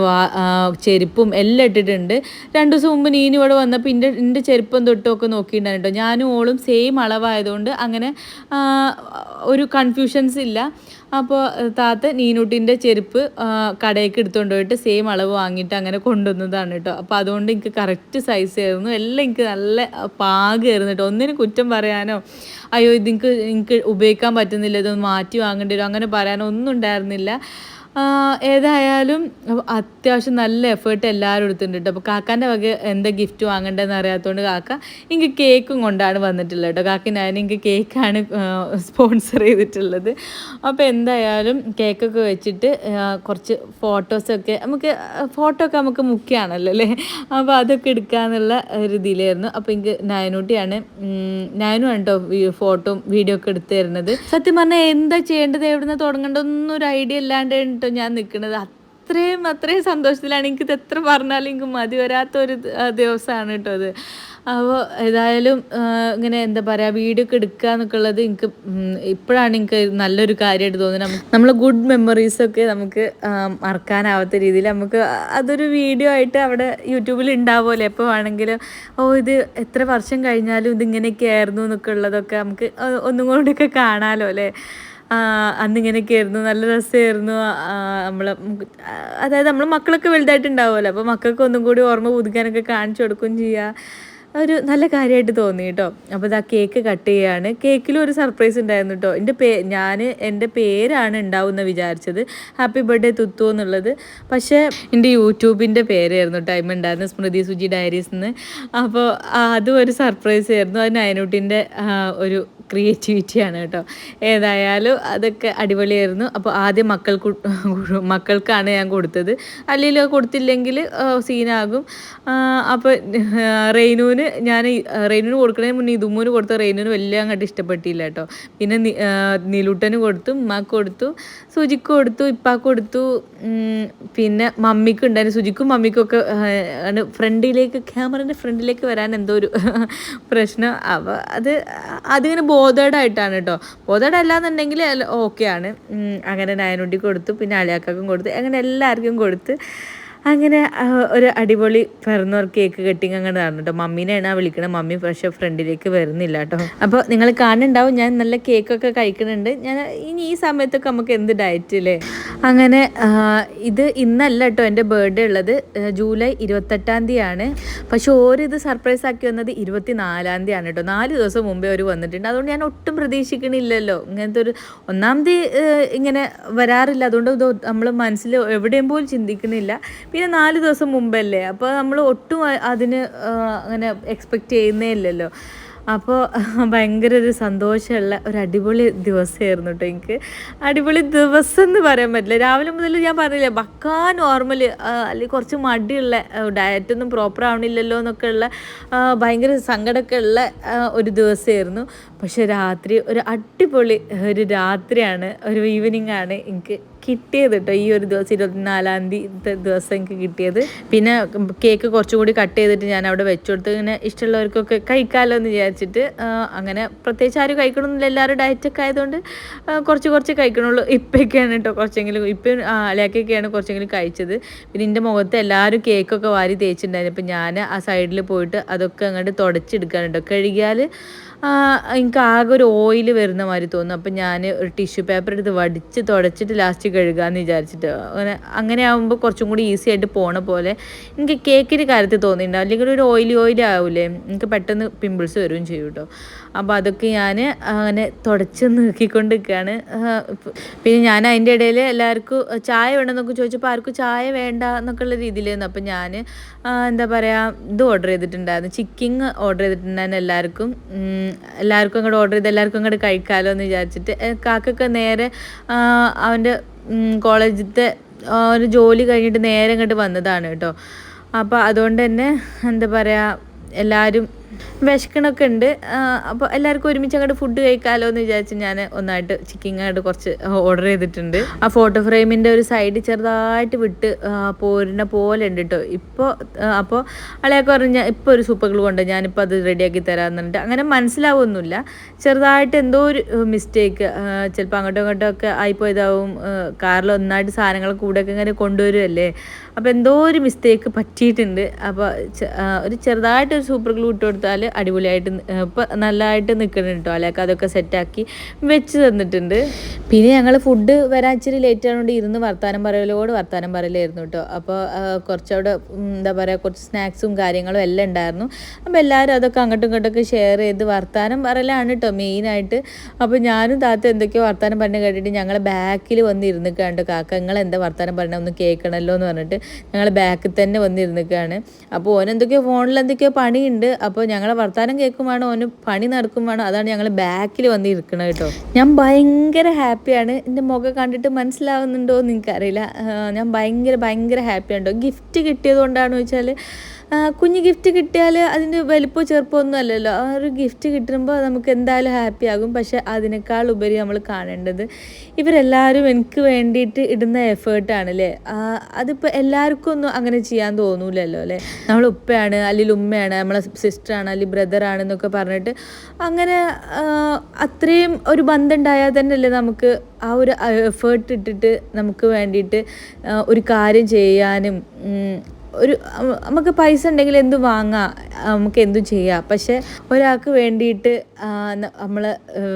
ചെരുപ്പും എല്ലാം ഇട്ടിട്ടുണ്ട്. 2 ദിവസം മുമ്പ് നീനു ഇവിടെ വന്നപ്പോൾ എൻ്റെ ചെരുപ്പം തൊട്ടൊക്കെ നോക്കിയിട്ടുണ്ടായിരുന്നു കേട്ടോ. ഞാനും ഓളും സെയിം അളവായതുകൊണ്ട് അങ്ങനെ ഒരു കൺഫ്യൂഷൻസ് ഇല്ല. അപ്പോൾ താത്ത നീനൂട്ടിൻ്റെ ചെരുപ്പ് കടയിലേക്ക് എടുത്തുകൊണ്ട് പോയിട്ട് സെയിം അളവ് വാങ്ങിയിട്ട് അങ്ങനെ കൊണ്ടുവന്നതാണ് കേട്ടോ. അപ്പോൾ അതുകൊണ്ട് എനിക്ക് കറക്റ്റ് സൈസ് ആയിരുന്നു. എല്ലാം എനിക്ക് നല്ല പാകമായിരുന്നു കേട്ടോ. ഒന്നിനും കുറ്റം പറയാനോ അയ്യോ എനിക്ക് ഉപയോഗിക്കാൻ പറ്റുന്നില്ല, ഇതൊന്ന് മാറ്റി വാങ്ങേണ്ടി വരും അങ്ങനെ പറയാനോ ഒന്നും ഉണ്ടായിരുന്നില്ല. ഏതായാലും അത്യാവശ്യം നല്ല എഫേർട്ട് എല്ലാവരും എടുത്തിട്ടുണ്ട് കേട്ടോ. അപ്പോൾ കാക്കാൻ്റെ വക എന്താ ഗിഫ്റ്റ് വാങ്ങേണ്ടതെന്ന് അറിയാത്തതുകൊണ്ട് കാക്ക എനിക്ക് കേക്കും കൊണ്ടാണ് വന്നിട്ടുള്ളത് കേട്ടോ. കാക്ക എനിക്ക് കേക്കാണ് സ്പോൺസർ ചെയ്തിട്ടുള്ളത്. അപ്പോൾ എന്തായാലും കേക്കൊക്കെ വെച്ചിട്ട് കുറച്ച് ഫോട്ടോസൊക്കെ ഫോട്ടോ ഒക്കെ നമുക്ക് മുഖ്യമാണല്ലോ അല്ലേ. അപ്പോൾ അതൊക്കെ എടുക്കാന്നുള്ള ഒരു ഇതിലായിരുന്നു. അപ്പോൾ എനിക്ക് നയനൂട്ടിയാണ് കേട്ടോ ഫോട്ടോ വീഡിയോ ഒക്കെ എടുത്തു തരുന്നത്. സത്യം പറഞ്ഞാൽ എന്താ ചെയ്യേണ്ടത്, എവിടെ നിന്ന് തുടങ്ങേണ്ടതൊന്നും ഒരു ഐഡിയ ഇല്ലാണ്ട് ഞാൻ നിൽക്കുന്നത്. അത്രയും സന്തോഷത്തിലാണ്. എനിക്കിത് എത്ര പറഞ്ഞാലും എനിക്ക് മതി വരാത്തൊരു ദിവസമാണ് കേട്ടോ അത്. അപ്പോൾ ഏതായാലും ഇങ്ങനെ എന്താ പറയുക വീഡിയോ ഒക്കെ എടുക്കുക എന്നൊക്കെ ഉള്ളത് എനിക്ക് ഇപ്പോഴാണ് എനിക്ക് നല്ലൊരു കാര്യമായിട്ട് തോന്നുന്നത്. നമ്മൾ ഗുഡ് മെമ്മറീസൊക്കെ നമുക്ക് മറക്കാനാവാത്ത രീതിയിൽ നമുക്ക് അതൊരു വീഡിയോ ആയിട്ട് അവിടെ യൂട്യൂബിൽ ഉണ്ടാവുമല്ലോ എപ്പോൾ വേണമെങ്കിലും. ഇത് എത്ര വർഷം കഴിഞ്ഞാലും ഇതിങ്ങനെയൊക്കെ ആയിരുന്നു എന്നൊക്കെ ഉള്ളതൊക്കെ നമുക്ക് ഒന്നും കൂടിയൊക്കെ കാണാമല്ലോ അല്ലേ. അന്നിങ്ങനെയൊക്കെ ആയിരുന്നു, നല്ല രസമായിരുന്നു. അതായത് നമ്മൾ മക്കളൊക്കെ വലുതായിട്ടുണ്ടാവുമല്ലോ, അപ്പോൾ മക്കൾക്ക് ഒന്നും കൂടി ഓർമ്മ പുതുക്കാനൊക്കെ കാണിച്ചു കൊടുക്കുകയും ചെയ്യുക. ഒരു നല്ല കാര്യമായിട്ട് തോന്നി കേട്ടോ. അപ്പോൾ ഇതാ കേക്ക് കട്ട് ചെയ്യുകയാണ്. കേക്കിലും ഒരു സർപ്രൈസ് ഉണ്ടായിരുന്നു കേട്ടോ. എൻ്റെ പേരാണ് ഉണ്ടാവുമെന്ന് വിചാരിച്ചത്, ഹാപ്പി ബർത്ത്ഡേ തുത്തു എന്നുള്ളത്. പക്ഷേ എൻ്റെ യൂട്യൂബിൻ്റെ പേരായിരുന്നു ടൈം ഉണ്ടായിരുന്നു, സ്മൃതി സുജി ഡയറീസ് എന്ന്. അപ്പോൾ അതും ഒരു സർപ്രൈസ് ആയിരുന്നു. അത് നയനൂട്ടിൻ്റെ ഒരു ക്രിയേറ്റിവിറ്റിയാണ് കേട്ടോ. ഏതായാലും അതൊക്കെ അടിപൊളിയായിരുന്നു. അപ്പോൾ ആദ്യം മക്കൾക്കാണ് ഞാൻ കൊടുത്തത്, അല്ലെങ്കിൽ കൊടുത്തില്ലെങ്കിൽ സീനാകും. അപ്പോൾ റെയിനുവിന് കൊടുക്കുന്നതിന് മുന്നേ ഇതുമ്മൂന് കൊടുത്ത റെയിനുവിന് വലിയ അങ്ങോട്ട് ഇഷ്ടപ്പെട്ടില്ല കേട്ടോ. പിന്നെ നീലൂട്ടന് കൊടുത്തു, ഉമ്മാക്ക് കൊടുത്തു, സുജിക്ക് കൊടുത്തു, ഇപ്പാക്ക് കൊടുത്തു, പിന്നെ മമ്മിക്ക് ഉണ്ടായിരുന്നു. സുജിക്കും മമ്മിക്കും ഒക്കെ ക്യാമറൻ്റെ ഫ്രണ്ടിലേക്ക് വരാൻ എന്തോ ഒരു പ്രശ്നം. അപ്പോൾ അതിങ്ങനെ ബോധേഡായിട്ടാണ് കേട്ടോ. ബോധേഡ് അല്ലാന്നുണ്ടെങ്കിൽ ഓക്കെയാണ്. അങ്ങനെ നയനുണ്ടി കൊടുത്തു, പിന്നെ അളിയാക്കും കൊടുത്തു, അങ്ങനെ എല്ലാവർക്കും കൊടുത്ത് അങ്ങനെ ഒരു അടിപൊളി പിറന്നോർ കേക്ക് കട്ടിങ് അങ്ങനെ നടന്നു കേട്ടോ. മമ്മീനെയാണ് വിളിക്കണത്. മമ്മി പക്ഷേ ഫ്രണ്ടിലേക്ക് വരുന്നില്ല കേട്ടോ. അപ്പോൾ നിങ്ങൾ കാണുന്നുണ്ടാവും ഞാൻ നല്ല കേക്കൊക്കെ കഴിക്കുന്നുണ്ട്. ഞാൻ ഇനി ഈ സമയത്തൊക്കെ നമുക്ക് എന്ത് ഡയറ്റ് അല്ലേ. അങ്ങനെ ഇത് ഇന്നല്ല കേട്ടോ എൻ്റെ ബർത്ത്ഡേ ഉള്ളത്, ജൂലൈ 28-ാം തീയതിയാണ്. പക്ഷെ ഓരിത് സർപ്രൈസ് ആക്കി വന്നത് 24-ാം തീയതിയാണ് കേട്ടോ. 4 ദിവസം മുമ്പേ അവർ വന്നിട്ടുണ്ട്. അതുകൊണ്ട് ഞാൻ ഒട്ടും പ്രതീക്ഷിക്കണില്ലല്ലോ ഇങ്ങനത്തെ ഒരു 1-ാം തീയതി ഇങ്ങനെ വരാറില്ല. അതുകൊണ്ട് നമ്മൾ മനസ്സിൽ എവിടെയും പോലും ചിന്തിക്കുന്നില്ല. പിന്നെ 4 ദിവസം മുമ്പല്ലേ, അപ്പോൾ നമ്മൾ ഒട്ടും അതിന് അങ്ങനെ എക്സ്പെക്റ്റ് ചെയ്യുന്നേ ഇല്ലല്ലോ. അപ്പോൾ ഭയങ്കര ഒരു സന്തോഷമുള്ള ഒരു അടിപൊളി ദിവസമായിരുന്നു കേട്ടോ. എനിക്ക് അടിപൊളി ദിവസം എന്ന് പറയാൻ പറ്റില്ല. രാവിലെ മുതൽ ഞാൻ പറഞ്ഞില്ലേ പക്കാ നോർമൽ, അല്ലെങ്കിൽ കുറച്ച് മടിയുള്ള, ഡയറ്റൊന്നും പ്രോപ്പർ ആവണില്ലല്ലോ എന്നൊക്കെ ഉള്ള ഭയങ്കര സങ്കടമൊക്കെ ഉള്ള ഒരു ദിവസമായിരുന്നു. പക്ഷെ രാത്രി ഒരു അടിപൊളി ഒരു രാത്രിയാണ്, ഒരു ഈവനിങ് ആണ് എനിക്ക് കിട്ടിയത് കേട്ടോ. ഈ ഒരു ദിവസം 24-ാം തീയതി ദിവസം എനിക്ക് കിട്ടിയത്. പിന്നെ കേക്ക് കുറച്ചുകൂടി കട്ട് ചെയ്തിട്ട് ഞാൻ അവിടെ വെച്ചു കൊടുത്ത്, ഇങ്ങനെ ഇഷ്ടമുള്ളവർക്കൊക്കെ കഴിക്കാമല്ലോ എന്ന് വിചാരിച്ചിട്ട്. അങ്ങനെ പ്രത്യേകിച്ച് ആരും കഴിക്കണമെന്നില്ല, എല്ലാവരും ഡയറ്റൊക്കെ ആയതുകൊണ്ട് കുറച്ച് കഴിക്കണുള്ളൂ. ഇപ്പൊക്കെയാണ് കേട്ടോ കുറച്ചെങ്കിലും, ഇപ്പം അലയാക്കൊക്കെയാണ് കുറച്ചെങ്കിലും കഴിച്ചത്. പിന്നെ എൻ്റെ മുഖത്ത് എല്ലാവരും കേക്കൊക്കെ വാരി തേച്ചിട്ടുണ്ടായിരുന്നു. അപ്പം ഞാൻ ആ സൈഡിൽ പോയിട്ട് അതൊക്കെ അങ്ങോട്ട് തുടച്ചെടുക്കാൻ കേട്ടോ. കഴുകിയാൽ എനിക്ക് ആകെ ഒരു ഓയിൽ വരുന്ന മാതിരി തോന്നും. അപ്പം ഞാൻ ഒരു ടിഷ്യൂ പേപ്പർ എടുത്ത് വടിച്ച് തുടച്ചിട്ട് ലാസ്റ്റ് കഴുകാമെന്ന് വിചാരിച്ചിട്ട് അങ്ങനെ ആകുമ്പോൾ കുറച്ചും കൂടി ഈസി ആയിട്ട് പോണ പോലെ എനിക്ക് കേക്കിൻ്റെ കാര്യത്തിൽ തോന്നിയിട്ടുണ്ടാവും. അല്ലെങ്കിൽ ഒരു ഓയിലി ആവില്ലേ, എനിക്ക് പെട്ടെന്ന് പിമ്പിൾസ് വരികയും ചെയ്യും കേട്ടോ. അപ്പോൾ അതൊക്കെ ഞാൻ അങ്ങനെ തുടച്ച് നീക്കിക്കൊണ്ട് നിൽക്കുകയാണ്. പിന്നെ ഞാൻ അതിൻ്റെ ഇടയിൽ എല്ലാവർക്കും ചായ വേണമെന്നൊക്കെ ചോദിച്ചപ്പോൾ ആർക്കും ചായ വേണ്ട എന്നൊക്കെയുള്ള രീതിയിലായിരുന്നു. അപ്പം ഞാൻ എന്താ പറയുക ഇത് ഓർഡർ ചെയ്തിട്ടുണ്ടായിരുന്നു, ചിക്കിങ് ഓർഡർ ചെയ്തിട്ടുണ്ടായിരുന്നു. എല്ലാവർക്കും അങ്ങോട്ട് ഓർഡർ ചെയ്ത് എല്ലാവർക്കും അങ്ങോട്ട് കഴിക്കാമല്ലോ എന്ന് വിചാരിച്ചിട്ട് കാക്കൊക്കെ നേരെ അവൻ്റെ കോളേജിലത്തെ ഒരു ജോലി കഴിഞ്ഞിട്ട് നേരെ ഇങ്ങോട്ട് വന്നതാണ് കേട്ടോ. അപ്പോൾ അതുകൊണ്ട് തന്നെ എന്താ പറയുക എല്ലാവരും വിശക്കണൊക്കെ ഉണ്ട്. അപ്പോൾ എല്ലാവർക്കും ഒരുമിച്ച് അങ്ങോട്ട് ഫുഡ് കഴിക്കാമല്ലോ എന്ന് വിചാരിച്ച് ഞാൻ ഒന്നായിട്ട് ചിക്കൻ അങ്ങോട്ട് കുറച്ച് ഓർഡർ ചെയ്തിട്ടുണ്ട്. ആ ഫോട്ടോ ഫ്രെയിമിൻ്റെ ഒരു സൈഡ് ചെറുതായിട്ട് വിട്ട് പോരുന്ന പോലെ ഉണ്ട് കേട്ടോ ഇപ്പോൾ. അപ്പോൾ അളയൊക്കെ പറഞ്ഞാൽ ഇപ്പോൾ ഒരു സൂപ്പർ ഗ്ലൂ ഉണ്ട്, ഞാനിപ്പോൾ അത് റെഡിയാക്കി തരാമെന്ന് പറഞ്ഞിട്ട് അങ്ങനെ മനസ്സിലാവുമൊന്നുമില്ല. ചെറുതായിട്ട് എന്തോ ഒരു മിസ്റ്റേക്ക് ചിലപ്പോൾ അങ്ങോട്ടും ഇങ്ങോട്ടും ഒക്കെ ആയിപ്പോയതാവും. കാറിൽ ഒന്നായിട്ട് സാധനങ്ങൾ കൂടെയൊക്കെ ഇങ്ങനെ കൊണ്ടുവരുമല്ലേ, അപ്പോൾ എന്തോ ഒരു മിസ്റ്റേക്ക് പറ്റിയിട്ടുണ്ട്. അപ്പോൾ ഒരു ചെറുതായിട്ടൊരു സൂപ്പർ ഗ്ലൂ ഇട്ട് കൊടുത്താൽ അടിപൊളിയായിട്ട് ഇപ്പോൾ നല്ലതായിട്ട് നിൽക്കുന്നുണ്ട് കേട്ടോ. അല്ലെങ്കിൽ അതൊക്കെ സെറ്റാക്കി വെച്ച് തന്നിട്ടുണ്ട്. പിന്നെ ഞങ്ങൾ ഫുഡ് വരാൻ ഇച്ചിരി ലേറ്റ് ആയതുകൊണ്ട് ഇരുന്ന് വർത്താനം പറയലായിരുന്നു കേട്ടോ. അപ്പോൾ കുറച്ചവിടെ എന്താ പറയുക, കുറച്ച് സ്നാക്സും കാര്യങ്ങളും എല്ലാം ഉണ്ടായിരുന്നു. അപ്പോൾ എല്ലാവരും അതൊക്കെ അങ്ങോട്ടും ഇങ്ങോട്ടൊക്കെ ഷെയർ ചെയ്ത് വർത്താനം പറയലാണ് കേട്ടോ മെയിനായിട്ട്. അപ്പോൾ ഞാനും താത്ത എന്തൊക്കെയോ വർത്താനം പറഞ്ഞ് കേട്ടിട്ട് ഞങ്ങൾ ബാക്കിൽ വന്ന് ഇരുന്നിക്കാണ്ട്, കാക്ക നിങ്ങൾ എന്താ വർത്താനം പറഞ്ഞാൽ ഒന്ന് കേൾക്കണമല്ലോ എന്ന് പറഞ്ഞിട്ട് ഞങ്ങൾ ബാക്കിൽ തന്നെ വന്നിരുന്നിക്കാണ്. അപ്പോൾ ഓനെന്തൊക്കെയോ ഫോണിൽ എന്തൊക്കെയോ പണിയുണ്ട്. അപ്പോൾ ഞങ്ങളെ വർത്താനം കേൾക്കുമ്പോഴാണ് ഓന് പണി നടക്കുമ്പോഴാണ്, അതാണ് ഞങ്ങൾ ബാക്കിൽ വന്നിരിക്കണത് കേട്ടോ. ഞാൻ ഭയങ്കര ഹാപ്പിയാണ്. എൻ്റെ മുഖം കണ്ടിട്ട് മനസ്സിലാവുന്നുണ്ടോ എന്ന് എനിക്കറിയില്ല. ഞാൻ ഭയങ്കര ഹാപ്പിയാണ് കേട്ടോ. ഗിഫ്റ്റ് കിട്ടിയത് കൊണ്ടാണെന്ന് വെച്ചാൽ, കുഞ്ഞ് ഗിഫ്റ്റ് കിട്ടിയാൽ അതിൻ്റെ വലിപ്പമോ ചെറുപ്പമൊന്നും അല്ലല്ലോ. ആ ഒരു ഗിഫ്റ്റ് കിട്ടുമ്പോൾ നമുക്ക് എന്തായാലും ഹാപ്പി ആകും. പക്ഷെ അതിനേക്കാൾ ഉപരി നമ്മൾ കാണേണ്ടത് ഇവരെല്ലാവരും എനിക്ക് വേണ്ടിയിട്ട് ഇടുന്ന എഫേർട്ടാണല്ലേ. അതിപ്പോൾ എല്ലാവർക്കും ഒന്നും അങ്ങനെ ചെയ്യാൻ തോന്നൂലല്ലോ അല്ലേ. നമ്മൾ ഉപ്പയാണ് അല്ലെങ്കിൽ ഉമ്മയാണ്, നമ്മളെ സിസ്റ്ററാണ് അല്ലെങ്കിൽ ബ്രദറാണെന്നൊക്കെ പറഞ്ഞിട്ട് അങ്ങനെ അത്രയും ഒരു ബന്ധം ഉണ്ടായാൽ തന്നെ അല്ലേ നമുക്ക് ആ ഒരു എഫേർട്ട് ഇട്ടിട്ട് നമുക്ക് വേണ്ടിയിട്ട് ഒരു കാര്യം ചെയ്യാനും. ഒരു നമുക്ക് പൈസ ഉണ്ടെങ്കിൽ എന്തും വാങ്ങാം, നമുക്ക് എന്തും ചെയ്യാം. പക്ഷെ ഒരാൾക്ക് വേണ്ടിയിട്ട് നമ്മൾ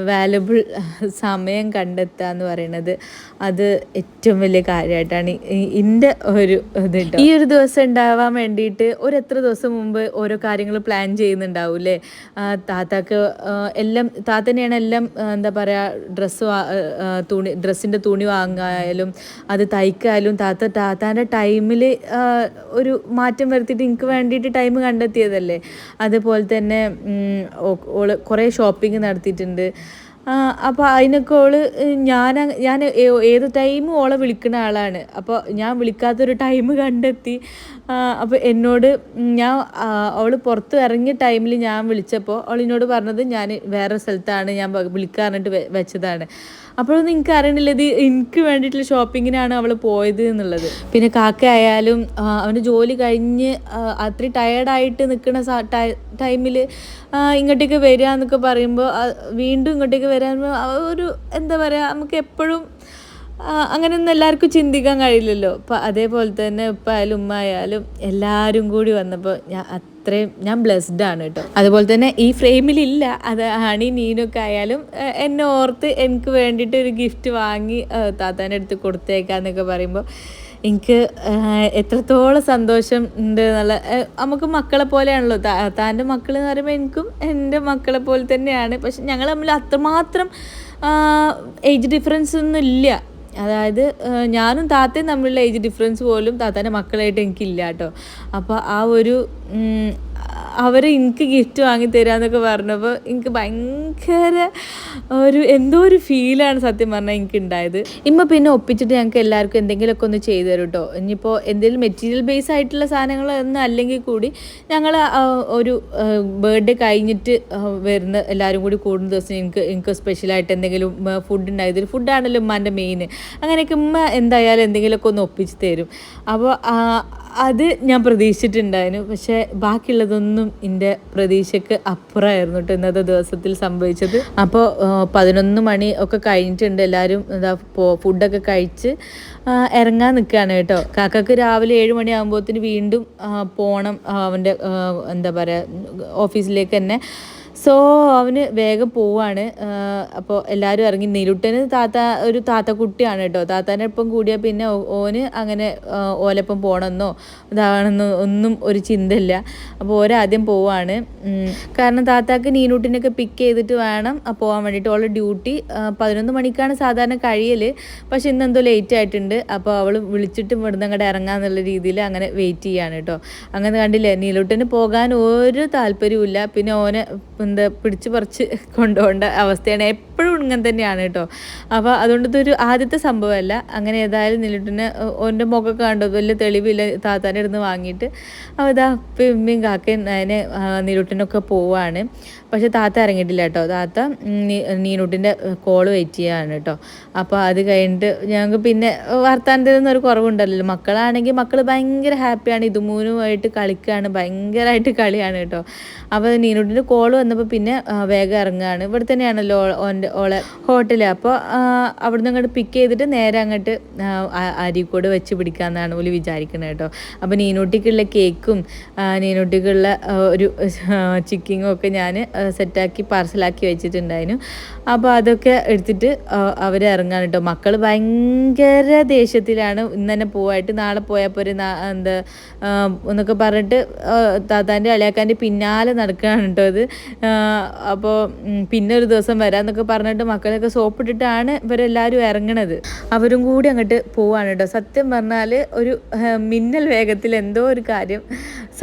വാല്യുബിൾ സമയം കണ്ടെത്തുക എന്ന് പറയുന്നത് അത് ഏറ്റവും വലിയ കാര്യമായിട്ടാണ് എൻ്റെ ഒരു ഇത് കേട്ടോ. ഈ ഒരു ദിവസം ഉണ്ടാവാൻ വേണ്ടിയിട്ട് എത്ര ദിവസം മുമ്പ് ഓരോ കാര്യങ്ങൾ പ്ലാൻ ചെയ്യുന്നുണ്ടാവും അല്ലേ. താത്താക്ക് എല്ലാം താത്ത തന്നെയാണ് എല്ലാം എന്താ പറയുക, ഡ്രസ്സിൻ്റെ തുണി വാങ്ങായാലും അത് തയ്ക്കായാലും താത്താൻ്റെ ടൈമിൽ ഒരു മാറ്റം വരുത്തിയിട്ട് എനിക്ക് വേണ്ടിയിട്ട് ടൈം കണ്ടെത്തിയതല്ലേ. അതുപോലെ തന്നെ ഓള് കുറേ ഷോപ്പിംഗ് നടത്തിയിട്ടുണ്ട്. അപ്പോൾ അതിനൊക്കെ ഞാൻ ഏത് ടൈമും ഓളെ വിളിക്കുന്ന ആളാണ്. അപ്പോൾ ഞാൻ വിളിക്കാത്തൊരു ടൈം കണ്ടെത്തി. അപ്പോൾ എന്നോട് അവൾ പുറത്ത് ഇറങ്ങിയ ടൈമിൽ ഞാൻ വിളിച്ചപ്പോൾ അവളിനോട് പറഞ്ഞത് ഞാൻ വേറെ സ്ഥലത്താണ്, ഞാൻ വിളിക്കാറിട്ട് വെച്ചതാണ്. അപ്പോഴൊന്നും എനിക്ക് അറിയണില്ല ഇത് എനിക്ക് വേണ്ടിയിട്ടുള്ള ഷോപ്പിങ്ങിനാണ് അവൾ പോയത് എന്നുള്ളത്. പിന്നെ കാക്ക ആയാലും അവന് ജോലി കഴിഞ്ഞ് അത്രയും ടയേർഡായിട്ട് നിൽക്കുന്ന ടൈമിൽ ഇങ്ങോട്ടേക്ക് വരിക എന്നൊക്കെ പറയുമ്പോൾ, വീണ്ടും ഇങ്ങോട്ടേക്ക് വരാൻ ഒരു എന്താ പറയുക, നമുക്ക് എപ്പോഴും അങ്ങനെയൊന്നും എല്ലാവർക്കും ചിന്തിക്കാൻ കഴിയില്ലല്ലോ. അപ്പം അതേപോലെ തന്നെ ഉപ്പ ആയാലും ഉമ്മ ആയാലും എല്ലാവരും കൂടി വന്നപ്പോൾ ഞാൻ ബ്ലെസ്ഡ് ആണ് കേട്ടോ. അതുപോലെ തന്നെ ഈ ഫ്രെയിമിലില്ല, അത് ഹണി നീനൊക്കെ ആയാലും എന്നെ ഓർത്ത് എനിക്ക് വേണ്ടിയിട്ട് ഒരു ഗിഫ്റ്റ് വാങ്ങി താത്താൻ്റെ അടുത്ത് കൊടുത്തേക്കാന്നൊക്കെ പറയുമ്പോൾ എനിക്ക് എത്രത്തോളം സന്തോഷം ഉണ്ട് എന്നുള്ള. നമുക്ക് മക്കളെ പോലെയാണല്ലോ, താൻ്റെ മക്കൾ എന്ന് പറയുമ്പോൾ എനിക്കും എൻ്റെ മക്കളെ പോലെ തന്നെയാണ്. പക്ഷെ ഞങ്ങൾ തമ്മിൽ അത്രമാത്രം ഏജ് ഡിഫറൻസ് ഒന്നും ഇല്ല. അതായത് ഞാനും താത്തയും തമ്മിലുള്ള ഏജ് ഡിഫറൻസ് പോലും താത്താൻ്റെ മക്കളായിട്ട് എനിക്കില്ല കേട്ടോ. അപ്പോൾ ആ ഒരു അവർ എനിക്ക് ഗിഫ്റ്റ് വാങ്ങി തരാമെന്നൊക്കെ പറഞ്ഞപ്പോൾ എനിക്ക് ഭയങ്കര എന്തോ ഒരു ഫീലാണ് സത്യം പറഞ്ഞാൽ എനിക്ക് ഉണ്ടായത്. പിന്നെ ഒപ്പിച്ചിട്ട് ഞങ്ങൾക്ക് എല്ലാവർക്കും എന്തെങ്കിലുമൊക്കെ ഒന്ന് ചെയ്തു തരും കേട്ടോ. ഇനിയിപ്പോൾ എന്തെങ്കിലും മെറ്റീരിയൽ ബേസ് ആയിട്ടുള്ള സാധനങ്ങളൊന്നും അല്ലെങ്കിൽ കൂടി ഞങ്ങൾ ഒരു ബർത്ത്ഡേ കഴിഞ്ഞിട്ട് വരുന്ന എല്ലാവരും കൂടി കൂടുന്ന ദിവസം എനിക്ക് സ്പെഷ്യലായിട്ട് എന്തെങ്കിലും ഫുഡ് ഉണ്ടായി തരും. ഫുഡാണല്ലോ ഉമ്മാൻ്റെ മെയിൻ. അങ്ങനെയൊക്കെ ഉമ്മ എന്തായാലും എന്തെങ്കിലുമൊക്കെ ഒന്ന് ഒപ്പിച്ച് തരും. അപ്പോൾ അത് ഞാൻ പ്രതീക്ഷിച്ചിട്ടുണ്ടായിരുന്നു. പക്ഷേ ബാക്കിയുള്ളതൊന്നും എൻ്റെ പ്രതീക്ഷയ്ക്ക് അപ്പുറമായിരുന്നു കേട്ടോ ഇന്നത്തെ ദിവസത്തിൽ സംഭവിച്ചത്. അപ്പോൾ 11 മണി ഒക്കെ കഴിഞ്ഞിട്ടുണ്ട്. എല്ലാവരും ഫുഡൊക്കെ കഴിച്ച് ഇറങ്ങാൻ നിൽക്കുകയാണ് കേട്ടോ. കാക്കക്ക് രാവിലെ 7 മണിയാകുമ്പോഴത്തേന് വീണ്ടും പോകണം അവൻ്റെ എന്താ പറയുക ഓഫീസിലേക്ക് തന്നെ. സോ അവന് വേഗം പോവാണ്. അപ്പോൾ എല്ലാവരും ഇറങ്ങി. നീലുട്ടന് ഒരു താത്തക്കുട്ടിയാണ് കേട്ടോ. താത്താൻ്റെ ഒപ്പം കൂടിയാൽ പിന്നെ ഓന് അങ്ങനെ ഓലപ്പം പോകണമെന്നോ ഇതാണെന്നോ ഒന്നും ഒരു ചിന്തയില്ല. അപ്പോൾ ഓരാദ്യം പോവാണ്. കാരണം താത്താക്ക് നീനുട്ടിനൊക്കെ പിക്ക് ചെയ്തിട്ട് വേണം പോകാൻ വേണ്ടിയിട്ട്. അവളുടെ ഡ്യൂട്ടി 11 മണിക്കാണ് സാധാരണ കഴിയൽ. പക്ഷെ ഇന്നെന്തോ ലേറ്റ് ആയിട്ടുണ്ട്. അപ്പോൾ അവൾ വിളിച്ചിട്ട് ഇവിടുന്ന് അങ്ങോട്ട് ഇറങ്ങാന്നുള്ള രീതിയിൽ അങ്ങനെ വെയിറ്റ് ചെയ്യാണ് കേട്ടോ. അങ്ങനെ കണ്ടില്ലേ, നീലുട്ടന് പോകാൻ ഒരു താല്പര്യമില്ല. പിന്നെ ഓനെ എന്താ പിടിച്ച് പറിച്ച് കൊണ്ടുപോകേണ്ട അവസ്ഥയാണ്. എപ്പോഴും ഇങ്ങനെ തന്നെയാണ് കേട്ടോ. അപ്പോൾ അതുകൊണ്ട് ഇതൊരു ആദ്യത്തെ സംഭവമല്ല. അങ്ങനെ ഏതായാലും നീലൂട്ടിനെ ഓൻ്റെ മുഖമൊക്കെ കണ്ടോ വലിയ തെളിവില്ല, താത്താൻ്റെ അടുത്ത് വാങ്ങിയിട്ട് അപ്പോൾ ഇതാ ഉമ്മയും കാക്കയും അതിനെ നീലൂട്ടിനൊക്കെ പോവാണ്. പക്ഷെ താത്ത ഇറങ്ങിയിട്ടില്ല കേട്ടോ. താത്ത നീനൂട്ടിൻ്റെ കോള് വെയിറ്റ് ചെയ്യാണ് കേട്ടോ. അപ്പോൾ അത് കഴിഞ്ഞിട്ട് ഞങ്ങൾക്ക് പിന്നെ വർത്താനത്തിനൊന്നും ഒരു കുറവുണ്ടല്ലോ. മക്കളാണെങ്കിൽ മക്കൾ ഭയങ്കര ഹാപ്പിയാണ്, ഇതുമൂന്നുമായിട്ട് കളിക്കുകയാണ്, ഭയങ്കരമായിട്ട് കളിയാണ് കേട്ടോ. അപ്പോൾ നീനൂട്ടിൻ്റെ കോള് വന്നപ്പോൾ പിന്നെ വേഗം ഇറങ്ങുകയാണ്. ഇവിടെ തന്നെയാണല്ലോ ഓളെ ഹോട്ടൽ. അപ്പോൾ അവിടുന്ന് അങ്ങോട്ട് പിക്ക് ചെയ്തിട്ട് നേരെ അങ്ങോട്ട് അരീക്കോട് വെച്ച് പിടിക്കാമെന്നാണ് ഓല് വിചാരിക്കുന്നത് കേട്ടോ. അപ്പോൾ നീനൂട്ടിക്കുള്ള കേക്കും നീനൂട്ടിക്കുള്ള ഒരു ചിക്കിങ്ങും ഒക്കെ ഞാൻ സെറ്റാക്കി പാർസലാക്കി വെച്ചിട്ടുണ്ടായിരുന്നു. അപ്പോൾ അതൊക്കെ എടുത്തിട്ട് അവർ ഇറങ്ങാൻ കേട്ടോ. മക്കൾ ഭയങ്കര ദേഷ്യത്തിലാണ്. ഇന്ന് തന്നെ പോവായിട്ട് നാളെ പോയാൽ പോരെ എന്താ എന്നൊക്കെ പറഞ്ഞിട്ട് താത്താൻ്റെ അളിയാക്കാൻ്റെ പിന്നാലെ നടക്കുകയാണ് കേട്ടോ അത്. അപ്പോൾ പിന്നെ ഒരു ദിവസം വരാമെന്നൊക്കെ പറഞ്ഞിട്ട് മക്കളെയൊക്കെ സോപ്പിട്ടിട്ടാണ് ഇവരെല്ലാവരും ഇറങ്ങണത്. അവരും കൂടി അങ്ങോട്ട് പോവാണ് കേട്ടോ. സത്യം പറഞ്ഞാൽ ഒരു മിന്നൽ വേഗത്തിൽ എന്തോ ഒരു കാര്യം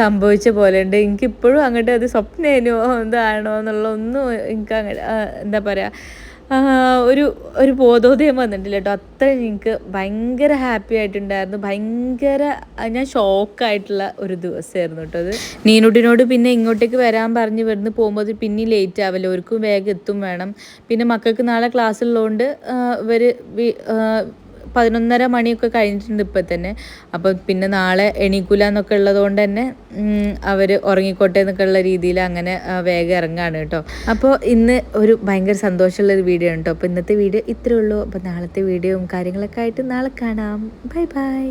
സംഭവിച്ച പോലെ ഉണ്ട്. എനിക്കിപ്പോഴും അങ്ങോട്ട് അത് സ്വപ്നേനോ എന്താണോ എന്നുള്ള ഒന്നും എനിക്ക് അങ്ങോട്ട് എന്താ പറയുക ഒരു ബോധോദയം വന്നിട്ടില്ല കേട്ടോ. അത്രയും എനിക്ക് ഭയങ്കര ഹാപ്പി ആയിട്ടുണ്ടായിരുന്നു. ഭയങ്കര ഞാൻ ഷോക്കായിട്ടുള്ള ഒരു ദിവസമായിരുന്നു കേട്ടോ അത്. നീനൂട്ടിനോട് പിന്നെ ഇങ്ങോട്ടേക്ക് വരാൻ പറഞ്ഞ് ഇവിടുന്ന് പോകുമ്പോൾ പിന്നെ ലേറ്റ് ആവല്ലോ, അവർക്കും വേഗം എത്തും വേണം. പിന്നെ മക്കൾക്ക് നാളെ ക്ലാസ് ഉള്ളതുകൊണ്ട് ഇവർ 11:30 മണിയൊക്കെ കഴിഞ്ഞിട്ടുണ്ട് ഇപ്പം തന്നെ. അപ്പോൾ പിന്നെ നാളെ എണീക്കൂല എന്നൊക്കെ ഉള്ളതുകൊണ്ട് തന്നെ അവർ ഉറങ്ങിക്കോട്ടെ എന്നൊക്കെ ഉള്ള രീതിയിൽ അങ്ങനെ വേഗം ഇറങ്ങാണ് കേട്ടോ. അപ്പോൾ ഇന്ന് ഒരു ഭയങ്കര സന്തോഷമുള്ളൊരു വീഡിയോ ആണ് കേട്ടോ. അപ്പോൾ ഇന്നത്തെ വീഡിയോ ഇത്രയേ ഉള്ളൂ. അപ്പോൾ നാളത്തെ വീഡിയോയും കാര്യങ്ങളൊക്കെ ആയിട്ട് നാളെ കാണാം. Bye bye.